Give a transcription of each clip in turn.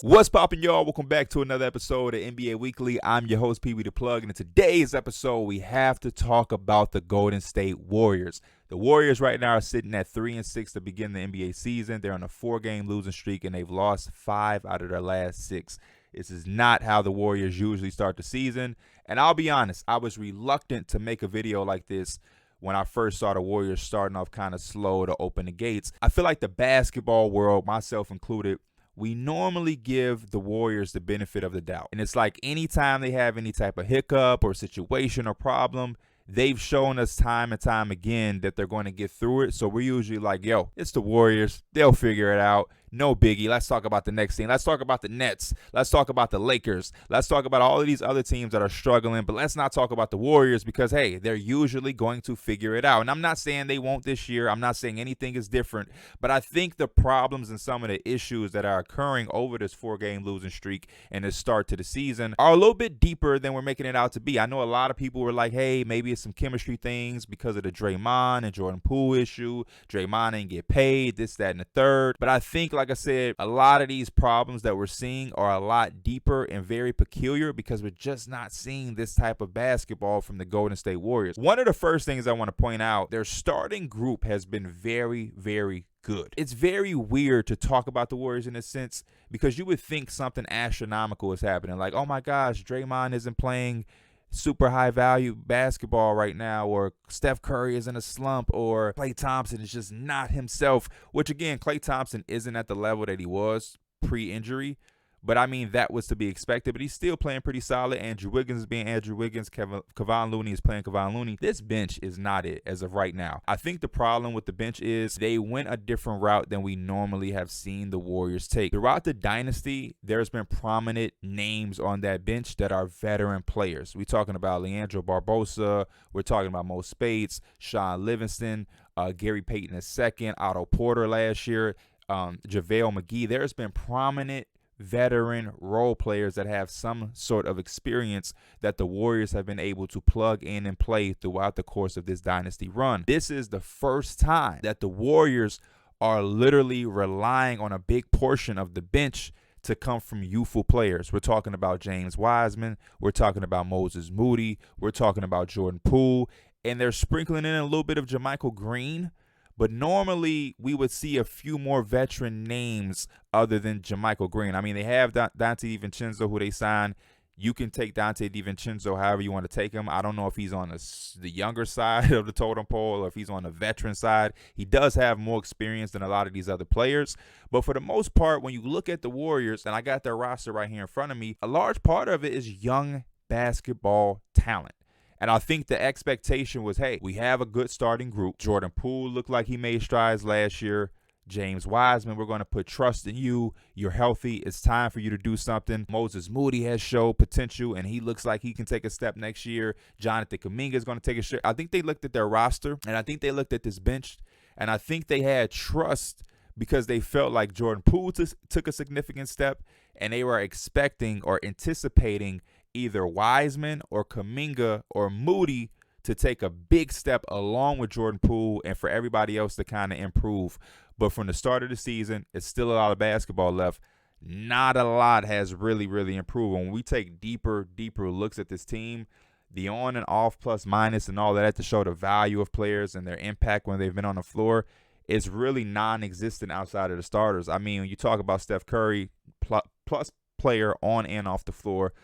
What's poppin', y'all? Welcome back to another episode of NBA Weekly. I'm your host, Pee Wee the Plug, and in today's episode, we have to talk about the Golden State Warriors. The Warriors right now are sitting at 3-6 to begin the NBA season. They're on a 4-game losing streak, and they've lost 5 out of their last 6. This is not how the Warriors usually start the season, and I'll be honest, I was reluctant to make a video like this when I first saw the Warriors starting off kind of slow to open the gates. I feel like the basketball world, myself included, we normally give the Warriors the benefit of the doubt. And it's like anytime they have any type of hiccup or situation or problem, they've shown us time and time again that they're going to get through it. So we're usually like, yo, it's the Warriors. They'll figure it out. No biggie. Let's talk about the next team. Let's talk about the Nets. Let's talk about the Lakers. Let's talk about all of these other teams that are struggling. But let's not talk about the Warriors because, hey, they're usually going to figure it out. And I'm not saying they won't this year. I'm not saying anything is different. But I think the problems and some of the issues that are occurring over this 4-game losing streak and the start to the season are a little bit deeper than we're making it out to be. I know a lot of people were like, hey, maybe it's some chemistry things because of the Draymond and Jordan Poole issue. Draymond didn't get paid, this, that, and the third. But I think, like I said, a lot of these problems that we're seeing are a lot deeper and very peculiar because we're just not seeing this type of basketball from the Golden State Warriors. One of the first things I want to point out, their starting group has been very, very good. It's very weird to talk about the Warriors in a sense because you would think something astronomical is happening. Like, oh my gosh, Draymond isn't playing super high value basketball right now, or Steph Curry is in a slump, or Klay Thompson is just not himself, which again, Klay Thompson isn't at the level that he was pre-injury. But I mean, that was to be expected, but he's still playing pretty solid. Andrew Wiggins is being Andrew Wiggins. Kevon Looney is playing Kevon Looney. This bench is not it as of right now. I think the problem with the bench is they went a different route than we normally have seen the Warriors take. Throughout the dynasty, there's been prominent names on that bench that are veteran players. We're talking about Leandro Barbosa. We're talking about Mo Spades, Sean Livingston, Gary Payton II, Otto Porter last year, JaVale McGee. There's been prominent veteran role players that have some sort of experience that the Warriors have been able to plug in and play throughout the course of this dynasty run. This is the first time that the Warriors are literally relying on a big portion of the bench to come from youthful players. We're talking about James Wiseman. We're talking about Moses Moody. We're talking about Jordan Poole. And they're sprinkling in a little bit of JaMychal Green. But normally we would see a few more veteran names other than JaMychal Green. I mean, they have Dante DiVincenzo, who they signed. You can take Dante DiVincenzo however you want to take him. I don't know if he's on the younger side of the totem pole or if he's on the veteran side. He does have more experience than a lot of these other players. But for the most part, when you look at the Warriors, and I got their roster right here in front of me, a large part of it is young basketball talent. And I think the expectation was, hey, we have a good starting group. Jordan Poole looked like he made strides last year. James Wiseman, we're going to put trust in you. You're healthy. It's time for you to do something. Moses Moody has showed potential, and he looks like he can take a step next year. Jonathan Kuminga is going to take a shot. I think they looked at their roster, and I think they looked at this bench, and I think they had trust because they felt like Jordan Poole took a significant step, and they were expecting or anticipating either Wiseman or Kuminga or Moody to take a big step along with Jordan Poole and for everybody else to kind of improve. But from the start of the season, it's still a lot of basketball left. Not a lot has really improved. When we take deeper looks at this team, the on and off plus minus and all that to show the value of players and their impact when they've been on the floor is really non-existent outside of the starters. I mean, when you talk about Steph Curry, plus player on and off the floor,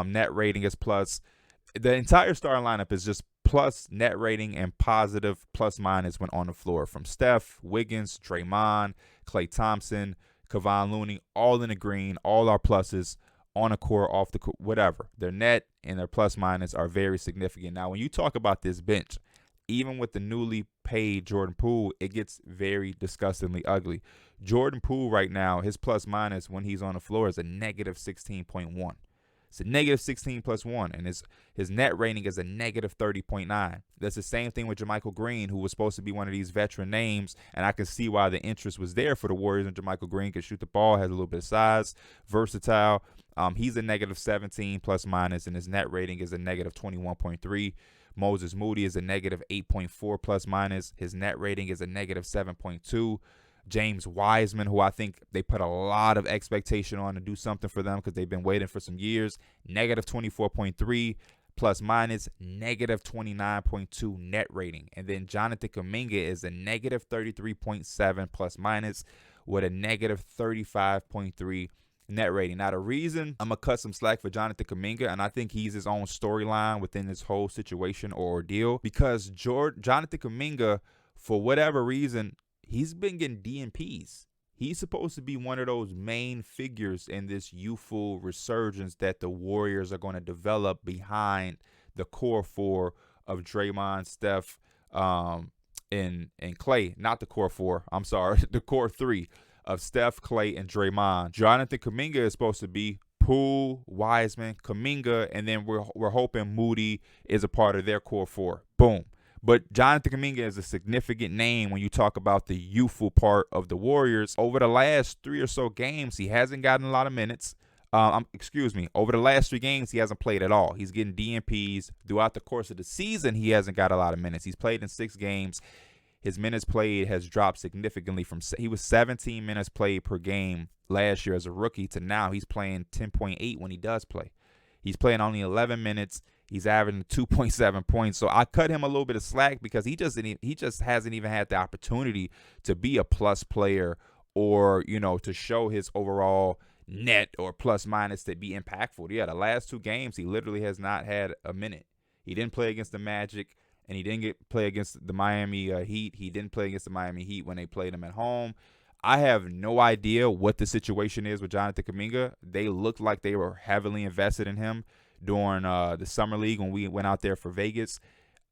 net rating is plus. The entire starting lineup is just plus net rating and positive plus minus when on the floor. From Steph, Wiggins, Draymond, Klay Thompson, Kevon Looney, all in the green, all our pluses on the court, off the court, whatever. Their net and their plus minus are very significant. Now, when you talk about this bench, even with the newly paid Jordan Poole, it gets very disgustingly ugly. Jordan Poole right now, his plus minus when he's on the floor is a negative 16.1. It's a negative 16 plus 1, and his net rating is a negative 30.9. That's the same thing with JaMychal Green, who was supposed to be one of these veteran names, and I can see why the interest was there for the Warriors. And JaMychal Green can shoot the ball, has a little bit of size, versatile. He's a negative 17 plus minus, and his net rating is a negative 21.3. Moses Moody is a negative 8.4 plus minus. His net rating is a negative 7.2. James Wiseman, who I think they put a lot of expectation on to do something for them because they've been waiting for some years. Negative 24.3 plus minus negative 29.2 net rating. And then Jonathan Kuminga is a negative 33.7 plus minus with a negative 35.3 net rating. Now, the reason I'm going to cut some slack for Jonathan Kuminga, and I think he's his own storyline within this whole situation or ordeal, because Jonathan Kuminga, for whatever reason, he's been getting DNPs. He's supposed to be one of those main figures in this youthful resurgence that the Warriors are going to develop behind the core four of Draymond, Steph, and Clay. Not the core four. I'm sorry. The core three of Steph, Clay, and Draymond. Jonathan Kuminga is supposed to be Poole, Wiseman, Kuminga, and then we're hoping Moody is a part of their core four. Boom. But Jonathan Kuminga is a significant name when you talk about the youthful part of the Warriors. Over the last 3 or so games, he hasn't gotten a lot of minutes. Over the last 3 games, he hasn't played at all. He's getting DNPs. Throughout the course of the season, he hasn't got a lot of minutes. He's played in 6 games. His minutes played has dropped significantly he was 17 minutes played per game last year as a rookie to now he's playing 10.8 when he does play. He's playing only 11 minutes. He's averaging 2.7 points. So I cut him a little bit of slack because he just hasn't even had the opportunity to be a plus player or, to show his overall net or plus minus to be impactful. Yeah, the last 2 games, he literally has not had a minute. He didn't play against the Magic, and he didn't play against the Miami Heat. He didn't play against the Miami Heat when they played him at home. I have no idea what the situation is with Jonathan Kuminga. They looked like they were heavily invested in him during the Summer League when we went out there for Vegas.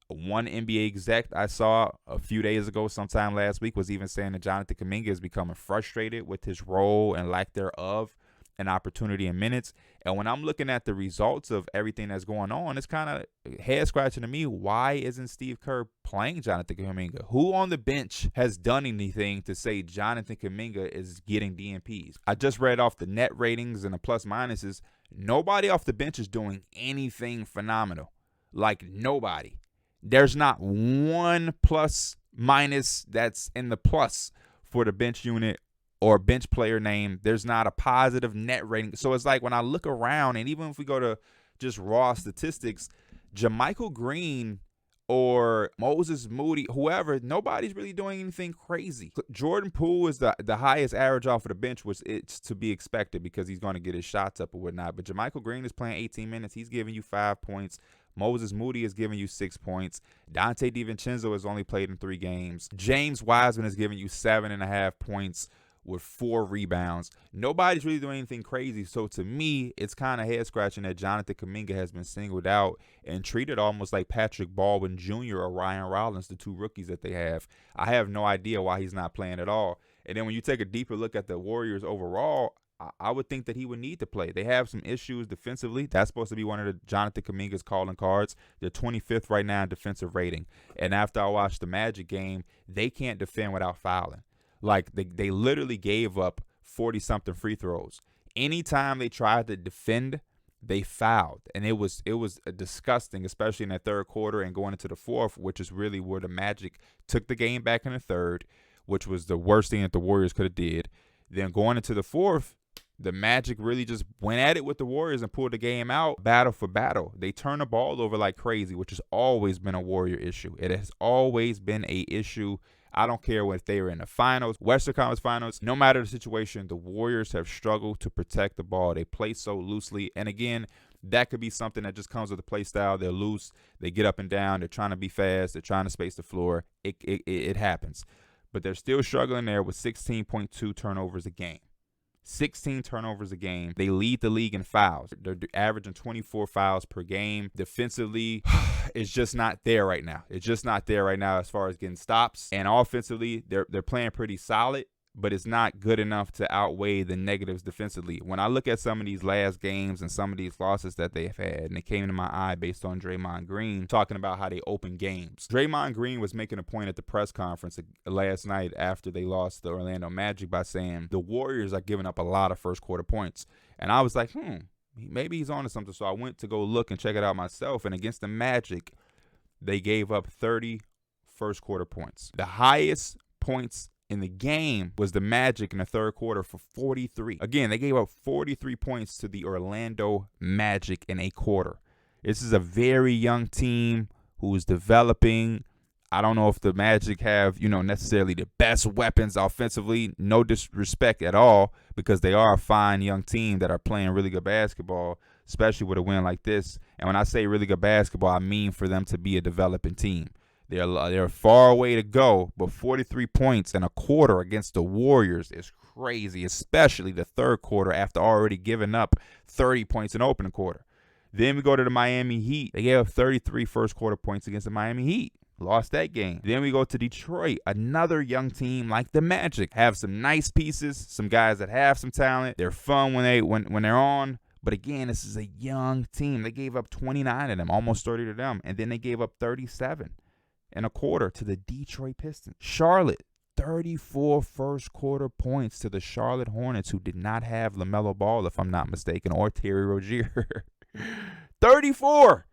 One NBA exec I saw a few days ago, sometime last week, was even saying that Jonathan Kuminga is becoming frustrated with his role and lack thereof and opportunity in minutes. And when I'm looking at the results of everything that's going on, it's kind of head-scratching to me. Why isn't Steve Kerr playing Jonathan Kuminga? Who on the bench has done anything to say Jonathan Kuminga is getting DNPs? I just read off the net ratings and the plus-minuses. Nobody off the bench is doing anything phenomenal. Like, nobody. There's not one plus minus that's in the plus for the bench unit or bench player name. There's not a positive net rating. So it's like when I look around, and even if we go to just raw statistics, JaMychal Green or Moses Moody, whoever, nobody's really doing anything crazy. Jordan Poole is the highest average off of the bench, which it's to be expected because he's going to get his shots up or whatnot. But JaMychal Green is playing 18 minutes. He's giving you 5 points. Moses Moody is giving you 6 points. Dante DiVincenzo has only played in 3 games. James Wiseman is giving you 7.5 points with 4 rebounds. Nobody's really doing anything crazy. So to me, it's kind of head-scratching that Jonathan Kuminga has been singled out and treated almost like Patrick Baldwin Jr. or Ryan Rollins, the 2 rookies that they have. I have no idea why he's not playing at all. And then when you take a deeper look at the Warriors overall, I would think that he would need to play. They have some issues defensively. That's supposed to be one of the Jonathan Kuminga's calling cards. They're 25th right now in defensive rating. And after I watched the Magic game, they can't defend without fouling. Like, they literally gave up 40-something free throws. Anytime they tried to defend, they fouled. And it was disgusting, especially in that third quarter and going into the fourth, which is really where the Magic took the game back in the third, which was the worst thing that the Warriors could have did. Then going into the fourth, the Magic really just went at it with the Warriors and pulled the game out battle for battle. They turn the ball over like crazy, which has always been a Warrior issue. It has always been a issue. I don't care if they were in the finals, Western Conference Finals. No matter the situation, the Warriors have struggled to protect the ball. They play so loosely. And again, that could be something that just comes with the play style. They're loose. They get up and down. They're trying to be fast. They're trying to space the floor. It happens. But they're still struggling there with 16.2 turnovers a game. 16 turnovers a game. They lead the league in fouls. They're averaging 24 fouls per game. Defensively, it's just not there right now. It's just not there right now as far as getting stops. And offensively, they're playing pretty solid, but it's not good enough to outweigh the negatives defensively. When I look at some of these last games and some of these losses that they've had, and it came to my eye based on Draymond Green talking about how they open games. Draymond Green was making a point at the press conference last night after they lost the Orlando Magic by saying the Warriors are giving up a lot of first quarter points. And I was like, maybe he's on to something. So I went to go look and check it out myself. And against the Magic, they gave up 30 first quarter points. The highest points in the game was the Magic in the third quarter for 43. Again, they gave up 43 points to the Orlando Magic in a quarter. This is a very young team who is developing. I don't know if the Magic have, necessarily the best weapons offensively. No disrespect at all, because they are a fine young team that are playing really good basketball, especially with a win like this. And when I say really good basketball, I mean for them to be a developing team. They're far away to go, but 43 points in a quarter against the Warriors is crazy, especially the third quarter after already giving up 30 points in the opening quarter. Then we go to the Miami Heat. They gave up 33 first quarter points against the Miami Heat. Lost that game. Then we go to Detroit, another young team like the Magic. Have some nice pieces, some guys that have some talent. They're fun when they're on. But again, this is a young team. They gave up 29 of them, almost 30 to them. And then they gave up 37 in a quarter to the Detroit Pistons. Charlotte, 34 first quarter points to the Charlotte Hornets, who did not have LaMelo Ball, if I'm not mistaken, or Terry Rozier. 34.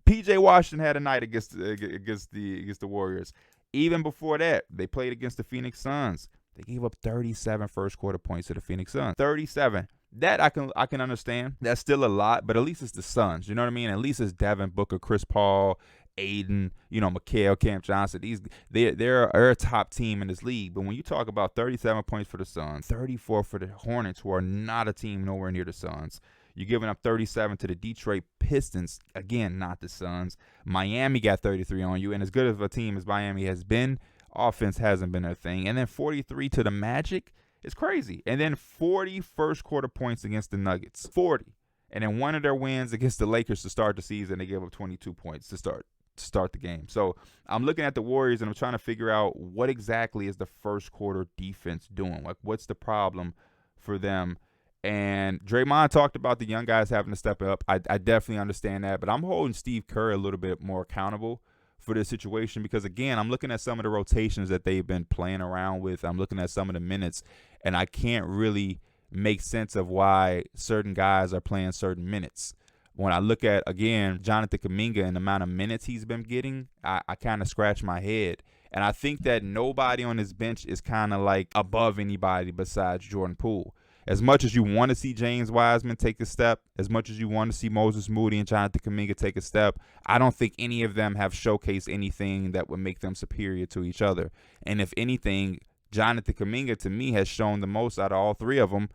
PJ Washington had a night against the Warriors. Even before that, they played against the Phoenix Suns. They gave up 37 first quarter points to the Phoenix Suns. 37. That I can understand. That's still a lot, but at least it's the Suns. You know what I mean? At least it's Devin Booker, Chris Paul, Aiden, Mikal, Cam Johnson. They're a top team in this league. But when you talk about 37 points for the Suns, 34 for the Hornets, who are not a team nowhere near the Suns. You're giving up 37 to the Detroit Pistons. Again, not the Suns. Miami got 33 on you. And as good of a team as Miami has been, offense hasn't been their thing. And then 43 to the Magic is crazy. And then 40 first quarter points against the Nuggets. 40. And then one of their wins against the Lakers to start the season, they gave up 22 points to start the game. So I'm looking at the Warriors and I'm trying to figure out what exactly is the first quarter defense doing. Like, what's the problem for them? And Draymond talked about the young guys having to step up. I definitely understand that. But I'm holding Steve Kerr a little bit more accountable for this situation because, again, I'm looking at some of the rotations that they've been playing around with. I'm looking at some of the minutes, and I can't really make sense of why certain guys are playing certain minutes. When I look at, again, Jonathan Kuminga and the amount of minutes he's been getting, I kind of scratch my head. And I think that nobody on his bench is kind of like above anybody besides Jordan Poole. As much as you want to see James Wiseman take a step, as much as you want to see Moses Moody and Jonathan Kuminga take a step, I don't think any of them have showcased anything that would make them superior to each other. And if anything, Jonathan Kuminga, to me, has shown the most out of all three of them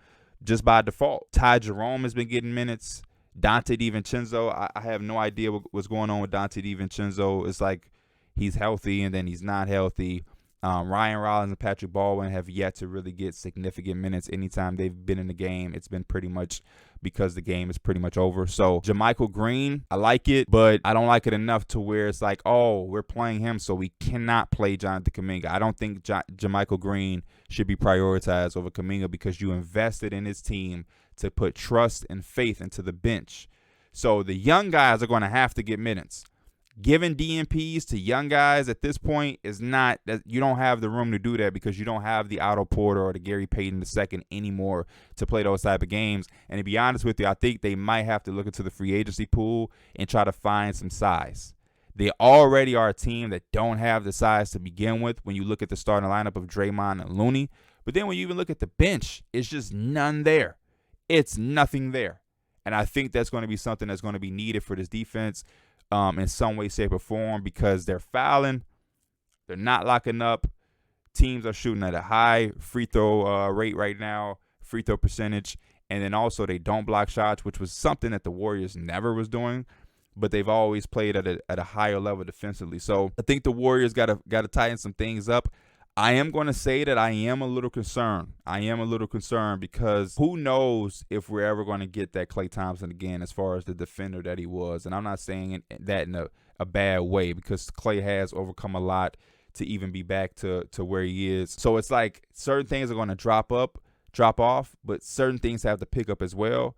just by default. Ty Jerome has been getting minutes. Dante DiVincenzo, I have no idea what's going on with Dante DiVincenzo. It's like he's healthy and then he's not healthy. Ryan Rollins and Patrick Baldwin have yet to really get significant minutes. Anytime they've been in the game, it's been pretty much because the game is pretty much over. So JaMychal Green, I like it, but I don't like it enough to where it's like, oh, we're playing him, so we cannot play Jonathan Kuminga. I don't think JaMychal Green should be prioritized over Kuminga because you invested in his team to put trust and faith into the bench. So the young guys are going to have to get minutes. Giving DNPs to young guys at this point is not that you don't have the room to do that because you don't have the Otto Porter or the Gary Payton II anymore to play those type of games. And to be honest with you, I think they might have to look into the free agency pool and try to find some size. They already are a team that don't have the size to begin with when you look at the starting lineup of Draymond and Looney. But then when you even look at the bench, it's just none there. It's nothing there. And I think that's going to be something that's going to be needed for this defense. In some way, shape, or form because they're fouling, they're not locking up. Teams are shooting at a high free throw rate right now, free throw percentage, and then also they don't block shots, which was something that the Warriors never was doing, but they've always played at a higher level defensively. So I think the Warriors got to tighten some things up. I am going to say that I am a little concerned. Because who knows if we're ever going to get that Klay Thompson again as far as the defender that he was. And I'm not saying that in a bad way because Klay has overcome a lot to even be back to where he is. So it's like certain things are going to drop off, but certain things have to pick up as well.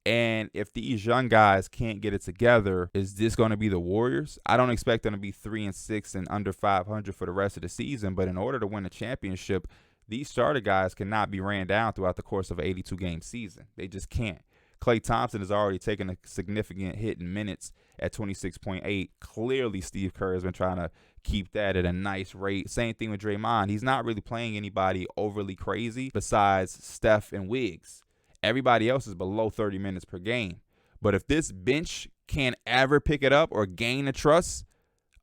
And if these young guys can't get it together, is this going to be the Warriors? I don't expect them to be 3-6 and under 500 for the rest of the season. But in order to win a championship, these starter guys cannot be ran down throughout the course of an 82-game season. They just can't. Klay Thompson has already taken a significant hit in minutes at 26.8. Clearly, Steve Kerr has been trying to keep that at a nice rate. Same thing with Draymond. He's not really playing anybody overly crazy besides Steph and Wiggs. Everybody else is below 30 minutes per game. But if this bench can't ever pick it up or gain the trust,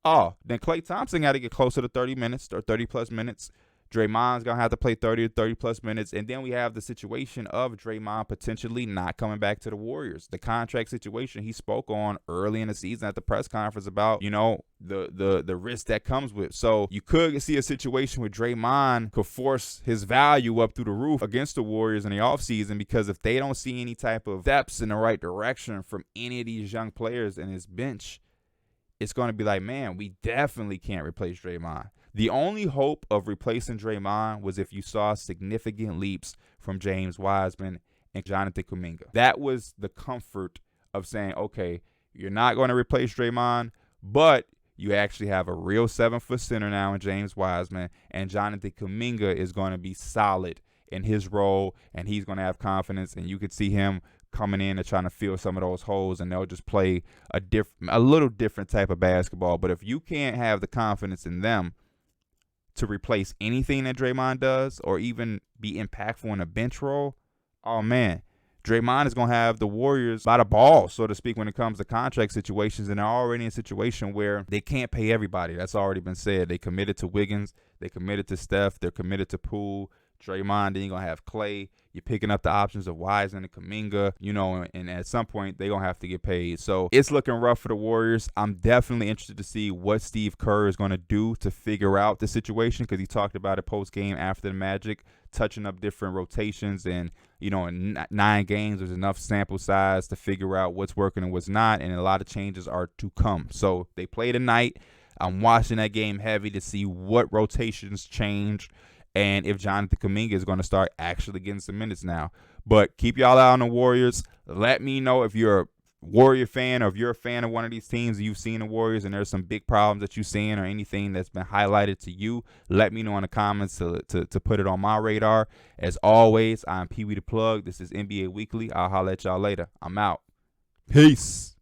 then Klay Thompson got to get closer to 30 minutes or 30-plus minutes. Draymond's going to have to play 30 to 30-plus minutes. And then we have the situation of Draymond potentially not coming back to the Warriors. The contract situation he spoke on early in the season at the press conference about, the risk that comes with. So you could see a situation where Draymond could force his value up through the roof against the Warriors in the offseason, because if they don't see any type of steps in the right direction from any of these young players in his bench, it's going to be like, man, we definitely can't replace Draymond. The only hope of replacing Draymond was if you saw significant leaps from James Wiseman and Jonathan Kuminga. That was the comfort of saying, okay, you're not going to replace Draymond, but you actually have a real 7-foot center now in James Wiseman, and Jonathan Kuminga is going to be solid in his role, and he's going to have confidence, and you could see him coming in and trying to fill some of those holes, and they'll just play a little different type of basketball. But if you can't have the confidence in them to replace anything that Draymond does or even be impactful in a bench role, oh man, Draymond is going to have the Warriors by the ball, so to speak, when it comes to contract situations, and they're already in a situation where they can't pay everybody. That's already been said. They committed to Wiggins. They committed to Steph. They're committed to Poole. Draymond, then you're going to have Klay. You're picking up the options of Wiseman and Kuminga, and at some point they're going to have to get paid. So it's looking rough for the Warriors. I'm definitely interested to see what Steve Kerr is going to do to figure out the situation, because he talked about it post-game after the Magic, touching up different rotations. And, in 9 games, there's enough sample size to figure out what's working and what's not, and a lot of changes are to come. So they play tonight. I'm watching that game heavy to see what rotations change, and if Jonathan Kuminga is going to start actually getting some minutes now. But keep y'all out on the Warriors. Let me know if you're a Warrior fan, or if you're a fan of one of these teams and you've seen the Warriors and there's some big problems that you've seen or anything that's been highlighted to you. Let me know in the comments to put it on my radar. As always, I'm Pee Wee the Plug. This is NBA Weekly. I'll holler at y'all later. I'm out. Peace.